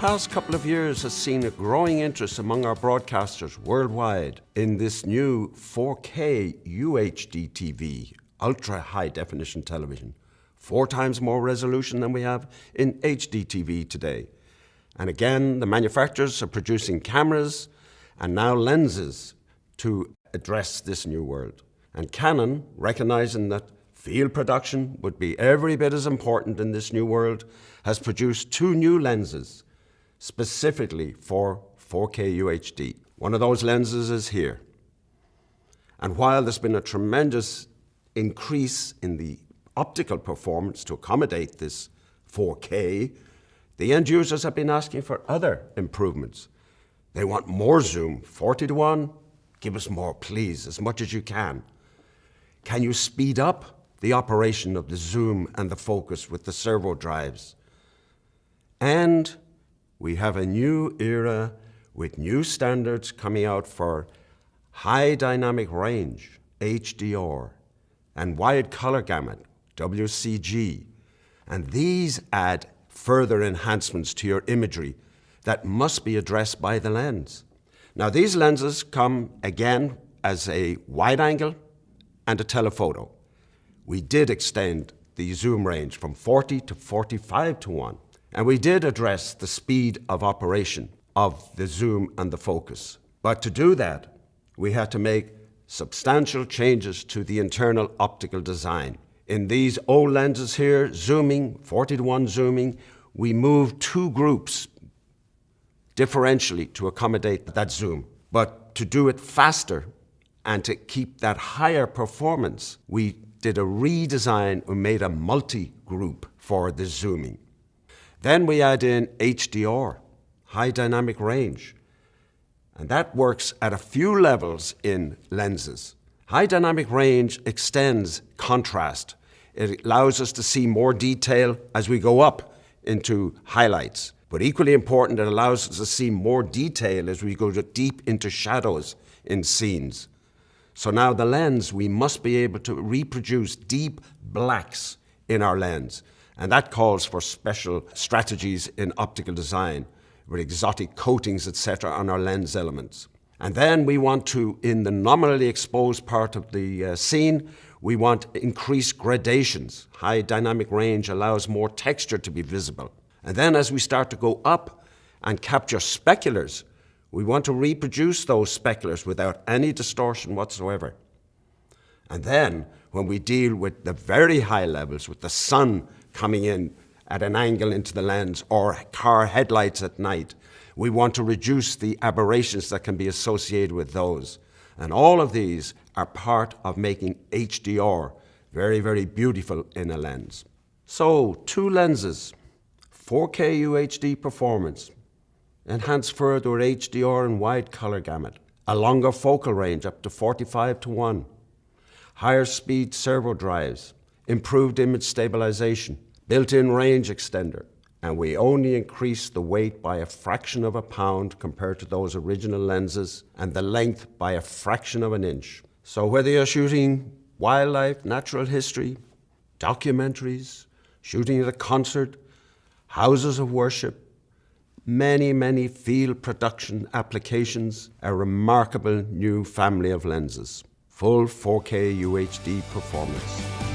past couple of years has seen a growing interest among our broadcasters worldwide in this new 4K UHD TV, ultra high definition television, 4 times more resolution than we have in HD TV today. And again, the manufacturers are producing cameras and now lenses to address this new world. And Canon, recognizing that field production would be every bit as important in this new world, has produced 2 new lenses specifically for 4K UHD. One of those lenses is here. And while there's been a tremendous increase in the optical performance to accommodate this 4K, the end users have been asking for other improvements. They want more zoom, 40:1. Give us more, please, as much as you can. Can you speed up the operation of the zoom and the focus with the servo drives? And we have a new era with new standards coming out for high dynamic range, HDR, and wide color gamut, WCG. And these add further enhancements to your imagery that must be addressed by the lens. Now, these lenses come again as a wide angle and a telephoto. We did extend the zoom range from 40 to 45:1. And we did address the speed of operation of the zoom and the focus. But to do that, we had to make substantial changes to the internal optical design. In these old lenses here, zooming, 40:1 zooming, we moved 2 groups differentially to accommodate that zoom. But to do it faster and to keep that higher performance, we did a redesign and made a multi-group for the zooming. Then we add in HDR, high dynamic range, and that works at a few levels in lenses. High dynamic range extends contrast. It allows us to see more detail as we go up into highlights. But equally important, it allows us to see more detail as we go deep into shadows in scenes. So now the lens, we must be able to reproduce deep blacks in our lens. And that calls for special strategies in optical design with exotic coatings, etc., on our lens elements. And then we want to, in the nominally exposed part of the scene, we want increased gradations. High dynamic range allows more texture to be visible. And then as we start to go up and capture speculars, we want to reproduce those speculars without any distortion whatsoever. And then when we deal with the very high levels, with the sun coming in at an angle into the lens or car headlights at night, we want to reduce the aberrations that can be associated with those. And all of these are part of making HDR very, very beautiful in a lens. So 2 lenses, 4K UHD performance, enhanced further with HDR and wide color gamut, a longer focal range up to 45:1, higher speed servo drives, improved image stabilization, built-in range extender, and we only increased the weight by a fraction of a pound compared to those original lenses, and the length by a fraction of an inch. So whether you're shooting wildlife, natural history, documentaries, shooting at a concert, houses of worship, many, many field production applications, a remarkable new family of lenses. Full 4K UHD performance.